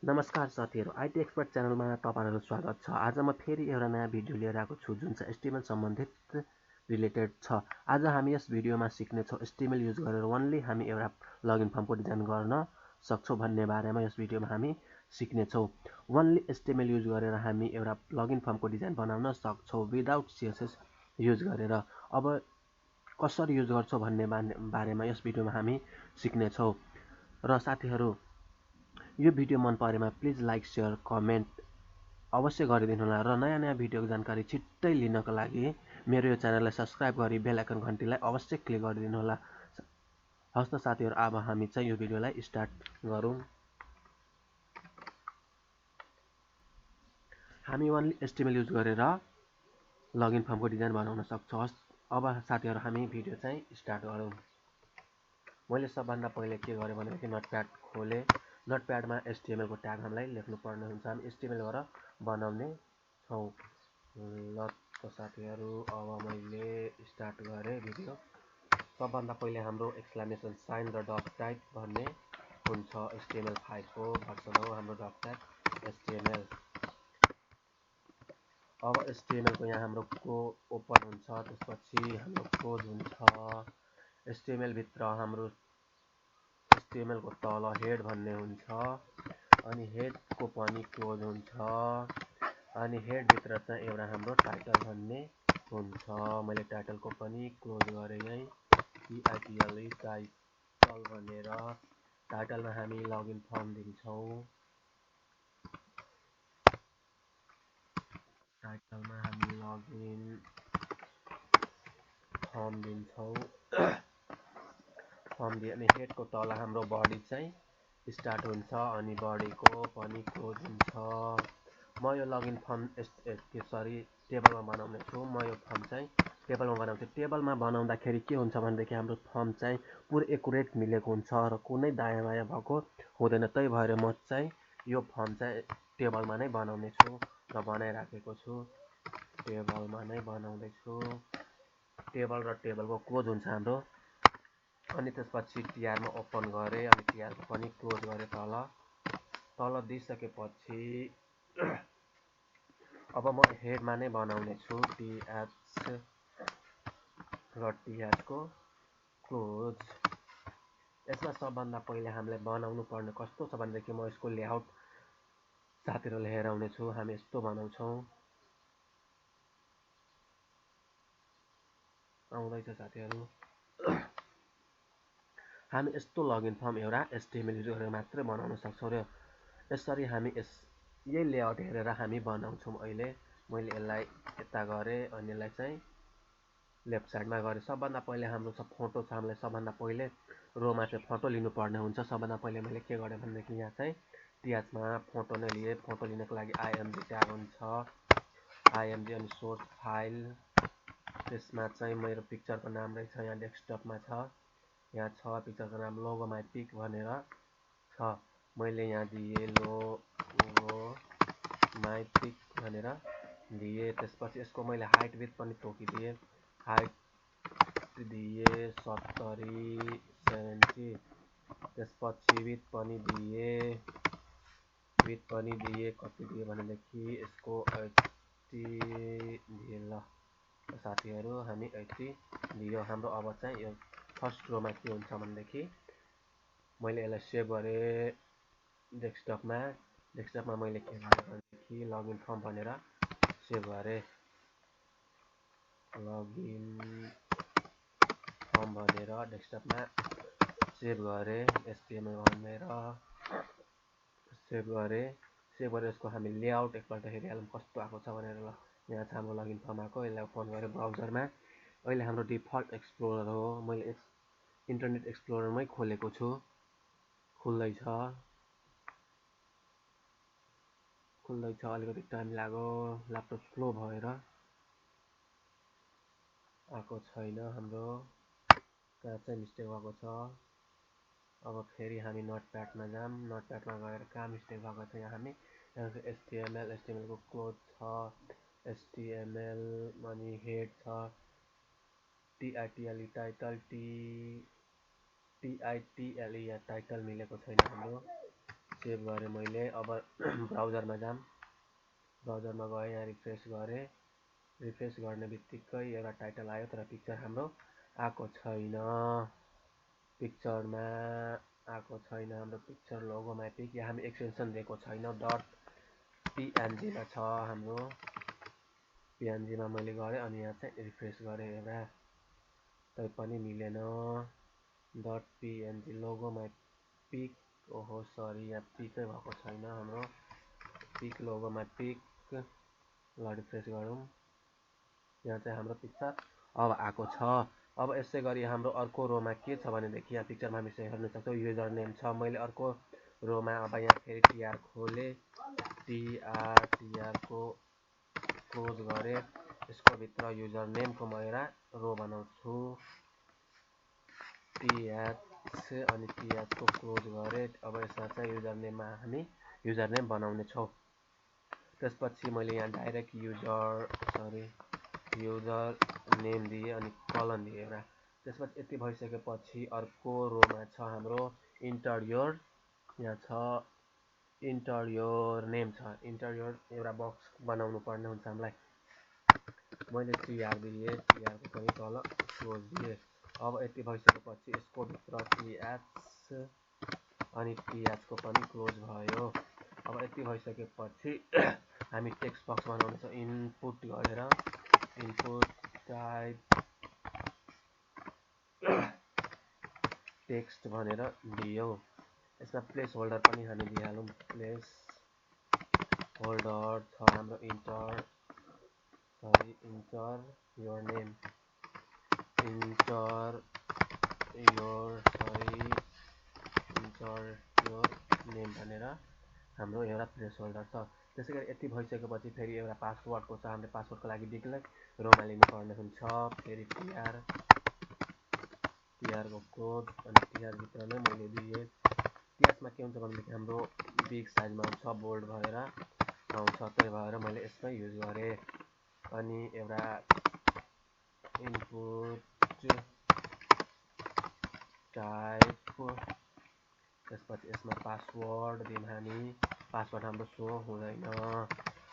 नमस्कार साथीहरू, IT expert च्यानलमा तपाईहरुलाई स्वागत छ। आज म फेरि एउटा नयाँ भिडियो लिएर आएको छु जुन चाहिँ एचटीएमएल सम्बन्धित रिलेटेड छ। आज हामी यस भिडियोमा सिक्ने छौं एचटीएमएल युज गरेर ओन्ली हामी एउटा लगइन फर्मको डिजाइन गर्न सक्छौं भन्ने बारेमा यस भिडियोमा हामी सिक्ने छौं। ओन्ली एचटीएमएल युज गरेर हामी एउटा लगइन फर्मको डिजाइन बनाउन सक्छौं विदाउट सीएसएस युज गरेर। अब कसरी युज गर्छौं भन्ने बारेमा यस भिडियोमा हामी सिक्ने छौं। र साथीहरू, यो भिडियो मन परेमा प्लिज लाइक शेयर कमेन्ट अवश्य गरिदिनु होला र नयाँ भिडियोको जानकारी छिट्टै लिनको लागि मेरो यो च्यानललाई सब्स्क्राइब गरी बेल आइकन घन्टीलाई अवश्य क्लिक गरिदिनु होला। हस् त साथीहरू, अब हामी चाहिँ यो भिडियोलाई स्टार्ट गरौँ। हामी ओन्ली एचटीएमएल युज गरेर लगइन फर्मको डिजाइन बनाउन सक्छौं। अब साथीहरू, हामी भिडियो चाहिँ स्टार्ट गरौँ। मैले सबभन्दा पहिले के गरेँ भनेदेखि नोटप्याड खोले। नोटप्याडमा एचटीएमएल को ट्याग हामीलाई लेख्नु पर्ने हुन्छ। हामी एचटीएमएल बाट बनाउने छौं। ल त साथीहरू, अब मैले स्टार्ट गरेँ भिडियो। सबभन्दा पहिले हाम्रो एक्सक्लेमेसन साइन र डट टाइप भन्ने हुन्छ। HTML5 को भर्सन हो हाम्रो डट टाइप HTML। अब HTML को यहाँ हाम्रो को ओपन हुन्छ, त्यसपछि हाम्रो क्लोज हुन्छ। HTML भित्र हाम्रो HTML को तल हेड भन्ने हुन्छ, अनि हेड को पनि क्लोज हुन्छ, अनि हेड भित्र चाहिँ एउटा हाम्रो टाइटल भन्ने हुन्छ। मैले टाइटल को पनि क्लोज गरे यही TITLE टाइटल भनेर। टाइटलमा हामी लगइन फर्म दिन्छौं। टाइटलमा हामी लगइन फर्म दिन्छौं। फर्म दिए अनि हेड को तल हाम्रो बडी चाहिँ स्टार्ट हुन्छ, अनि बडी को पनि क्लोज हुन्छ। म यो लगइन फर्म टेबलमा बनाउने छु। म यो फर्म चाहिँ टेबलमा बनाउँछु। टेबलमा बनाउँदाखेरि के हुन्छ भनेदेखि हाम्रो फर्म चाहिँ पुरै एकुरेट मिलेको हुन्छ र कुनै दायाँ बायाँ भएको हुँदैन। त्यही भएर म चाहिँ यो फर्म चाहिँ टेबलमा नै बनाउने छु र बनाइराखेको छु। टेबलमा नै बनाउँदै छु। टेबल र टेबलको क्लोज हुन्छ हाम्रो। अनि त्यसपछि टीआर मा ओपन गरे, अनि टीआर को पनि क्लोज गरे तल दिइसकेपछि अब म हेडमा नै बनाउने छु। टीएच र टीएच को क्लोज। यसमा सबभन्दा पहिले हामीले बनाउनु पर्ने कस्तो छ भनेदेखि म यसको लेआउट साथीहरुले हेराउने छु। हामी यस्तो बनाउँछौं। आउँदैछ साथीहरु। हामी यस्तो लगइन फर्म एउटा एचटीएमएल युज गरेर मात्र बनाउन सक्छौं र यसरी हामी यही लेआउट हेरेर हामी बनाउँछौं। अहिले मैले यसलाई यता गरे, अनि यसलाई चाहिँ लेफ्ट साइडमा गरे। सबभन्दा पहिले हाम्रो छ फोटो छ। हामीले सबभन्दा पहिले रोमा चाहिँ फोटो लिनु पर्ने हुन्छ। सबभन्दा पहिले मैले के गरे भनेदेखि यहाँ चाहिँ टीएच मा फोटो नै लिए। फोटो लिनको लागि आईएमजी ट्याग हुन्छ। आईएमजी अनि सोर्स फाइल। त्यसमा चाहिँ मेरो पिक्चरको नाम रहेछ, यहाँ डेस्कटपमा छ। यहाँ छ पिक्चरको नाम लोगो माई पिक भनेर छ। मैले यहाँ दिए लोगो माई पिक भनेर दिए। त्यसपछि यसको मैले हाइट विड्थ पनि तोकिदिए। हाइट दिए 70 70। त्यसपछि विड्थ पनि दिए। विड्थ पनि दिए कति दिए भनेदेखि यसको 80 दिए। ल साथीहरु, हामी 80 दियो। हाम्रो अब चाहिँ यो फर्स्ट रोमा के हुन्छ भनेदेखि मैले यसलाई सेभ गरे डेस्कटपमा। डेस्कटपमा मैले के गरे भनेदेखि लगइन फर्म भनेर सेभ गरे। लगइन फर्म भनेर डेस्कटपमा सेभ गरे। एचटीएमएल भनेर सेभ गरे। सेभ गरेर यसको हामी लेआउट एकपल्ट हेरिहालौं कस्तो आएको छ भनेर। ल यहाँ छ हाम्रो लगइन फर्म आएको। यसलाई ओपन गरे ब्राउजरमा। अहिले हाम्रो डिफल्ट एक्सप्लोरर हो। मैले इन्टरनेट एक्सप्लोररमै खोलेको छु। खुल्दैछ। अलिकति टाइम लाग्यो, ल्यापटप स्लो भएर आएको छैन हाम्रो। कहाँ चाहिँ मिस्टेक भएको छ। अब फेरि हामी नोटप्याडमा जाम। नोटप्याडमा गएर कहाँ मिस्टेक भएको छ यहाँ हामी HTML को क्लोज छ। HTML अनि हेड छ। TITLE टाइटल TITLE या टाइटल मिलेको छैन हाम्रो। सेभ गरेँ मैले। अब ब्राउजरमा जाम, ब्राउजरमा गएँ, यहाँ रिफ्रेस गरेँ। रिफ्रेस गर्ने बित्तिकै एउटा टाइटल आयो, तर पिक्चर हाम्रो आएको छैन। पिक्चरमा आएको छैन हाम्रो पिक्चर लोगोमा पिक। यहाँ हामी एक्सटेन्सन दिएको छैन, डट पिएनजीमा छ हाम्रो। पिएनजीमा मैले गरेँ अनि यहाँ चाहिँ रिफ्रेस गरेँ एउटा, तैपनि मिलेन। डट पिएनजी लोगोमा पिक, ओहो सरी, यहाँ पिकै भएको छैन हाम्रो। पिक लोगोमा पिक, ल रिफ्रेस गरौँ, यहाँ चाहिँ हाम्रो पिक्चर अब आएको छ। अब यसै गरी हाम्रो अर्को रोमा के छ भनेदेखि यहाँ पिक्चरमा हामी हेर्न सक्छौँ युजर नेम छ। मैले अर्को रोमा अब यहाँ फेरि टिआर खोलेँ, टिआर को क्लोज गरेँ। यसको भित्र युजर नेमको म एउटा रो बनाउँछु, टिएच, अनि टिएच को क्लोज गरेँ। अब यसमा चाहिँ युजर नेममा हामी युजर नेम बनाउने छौँ। त्यसपछि मैले यहाँ डाइरेक्ट युजर नेम दिएँ अनि कलन दिएँ एउटा। त्यसपछि यति भइसकेपछि अर्को रोमा छ हाम्रो इन्टर, यहाँ छ इन्टर योर नेम छ। इन्टर योर एउटा बक्स बनाउनु पर्ने हुन्छ हामीलाई। मैले टिआर दिएँ, टिआरको पनि तल क्लोज दिएँ। अब यति भइसकेपछि यसको भित्र टिएच अनि टिएचको पनि क्लोज भयो। अब यति भइसकेपछि हामी टेक्स्ट बक्स बनाउने छौँ। इनपुट गरेर इनपुट टाइप टेक्स्ट भनेर दियौँ। यसमा प्लेस होल्डर पनि हामी दिइहालौँ। प्लेस होल्डर छ हाम्रो enter your name, enter your name भनेर हाम्रो एउटा प्लेस होल्डर छ। त्यसै गरी यति भइसकेपछि फेरि एउटा पासवर्डको छ। हामीले पासवर्डको लागि बेग्लै रोमा लिनुपर्ने हुन्छ। फेरि टिआरको कोड अनि टिआरभित्र नै मैले दिएँ। टिआरमा के हुन्छ भनेदेखि हाम्रो बिग साइजमा आउँछ, बोल्ड भएर आउँछ, त्यही भएर मैले यसमै युज गरेँ। अनि एउटा इनपुट टाइप, त्यसपछि यसमा पासवर्ड दिउँ हामी। पासवर्ड हाम्रो सो हुँदैन,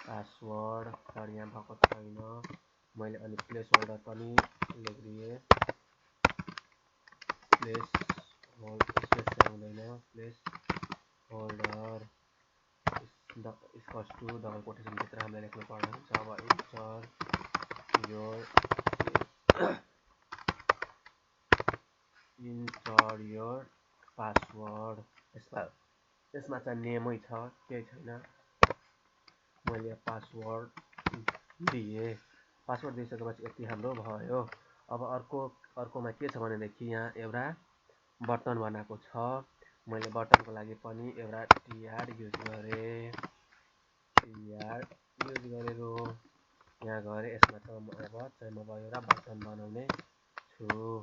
पासवर्ड सरी यहाँ भएको छैन। मैले अनि प्लेस होल्डर पनि लेखिदिएँ, स्पेस हुँदैन, placeholder equals to double कोटेसनभित्र हामीले लेख्नु पर्ने हुन्छ। अब इन्टर योर पासवर्ड। यसमा चाहिँ नेमै छ, केही छैन। मैले पासवर्ड दिएँ। पासवर्ड दिइसकेपछि यति हाम्रो भयो। अब अर्कोमा के छ भनेदेखि यहाँ एउटा बटन बनाएको छ। मैले बटनको लागि पनि एउटा टिआर युज गरेँ, रो यहाँ गएर यसमा चाहिँ म एउटा बटन बनाउने छु।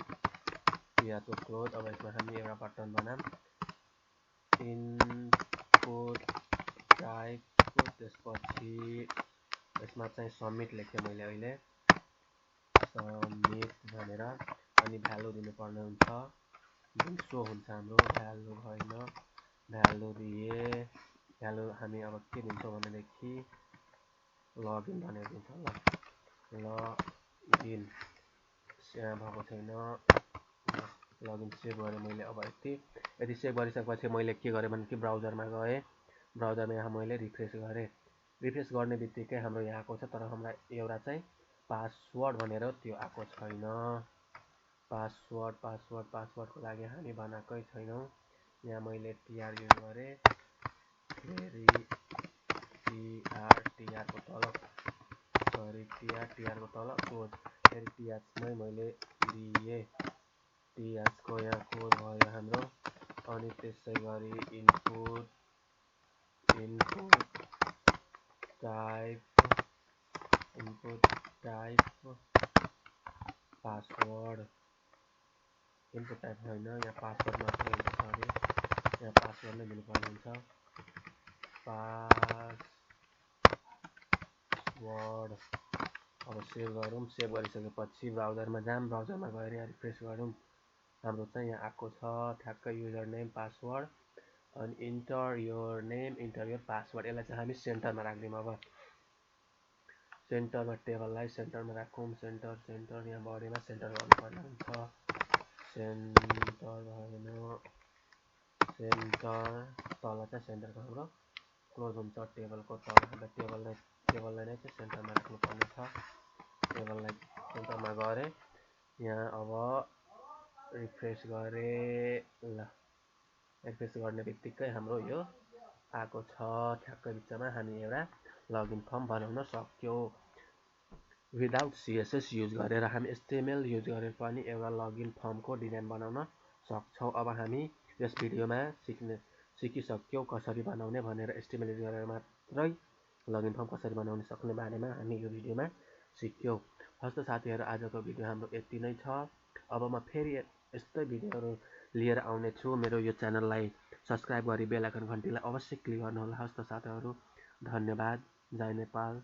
टिआरको क्लोज। अब यसमा हामी एउटा बटन बनाऊँ, इनपुट टाइप, त्यसपछि यसमा चाहिँ सबमिट लेखेँ मैले अहिले, सबमिट भनेर अनि भ्यालु दिनुपर्ने हुन्छ, जुन सो हुन्छ हाम्रो। भ्यालु होइन, भ्यालु दिए। भ्यालु हामी अब के दिन्छौँ भनेदेखि लगइन भनेर दिन्छौँ। लगइन यहाँ भएको छैन, लगइन सेभ गरेँ मैले। अब यति सेभ गरिसकेपछि मैले के गरेँ भने ब्राउजरमा गएँ। ब्राउजरमा यहाँ मैले रिफ्रेस गरेँ। रिफ्रेस गर्ने बित्तिकै हाम्रो यहाँ आएको छ, तर हामीलाई एउटा चाहिँ पासवर्ड भनेर त्यो आएको छैन। पासवर्डको लागि हामी बनाएकै छैनौँ। यहाँ मैले टिआर युज गरेँ, फेरि टिआरको तल क्लोज, फेरि टिएचमै मैले दिएँ। टिएचको यहाँ क्लोज भयो हाम्रो। अनि त्यसै गरी input type password, input type होइन, यहाँ पासवर्ड मात्रै हुन्छ, सरी यहाँ पासवर्ड नै दिनुपर्ने हुन्छ। पासवर्ड। अब सेभ गरौँ। सेभ गरिसकेपछि ब्राउजरमा जाऊँ, ब्राउजरमा गएर यहाँ रिफ्रेस गरौँ। हाम्रो चाहिँ यहाँ आएको छ ठ्याक्कै युजर नेम पासवर्ड अनि enter your name, enter your password. यसलाई चाहिँ हामी सेन्टरमा राख्दिउँ। अब सेन्टरमा टेबललाई सेन्टरमा राखौँ। सेन्टर सेन्टर यहाँ बढीमा सेन्टर गर्नुपर्ने हुन्छ। सेन्टर भएन, सेन्टर तल चाहिँ सेन्टरको हाम्रो क्लोज हुन्छ टेबलको तल। टेबललाई नै चाहिँ सेन्टरमा राख्नुपर्ने छ। टेबललाई सेन्टरमा गरे। यहाँ अब रिफ्रेस गरे। ल रिफ्रेस गर्ने बित्तिकै हाम्रो यो आएको छ। ठ्याक्कै बिचमा हामी एउटा लगइन फर्म बनाउन सक्यौँ। विदाउट सिएसएस युज गरेर हामी एचटिएमएल युज गरेर पनि एउटा लगइन फर्मको डिजाइन बनाउन सक्छौँ। अब हामी यस भिडियोमा सिकिसक्यौँ कसरी बनाउने भनेर। एचटिएमएल युज गरेर मात्रै लगइन फर्म कसरी बनाउन सक्ने बारेमा हामी यो भिडियोमा सिक्यौँ। हस्त साथीहरू, आजको भिडियो हाम्रो यति नै छ। अब म फेरि यस्तै भिडियोहरू लिएर आउने छु। मेरो यो च्यानललाई सब्सक्राइब गरी बेल आइकन घन्टीलाई अवश्य क्लिक गर्नुहोला। हस्त साथीहरू, धन्यवाद। जय नेपाल।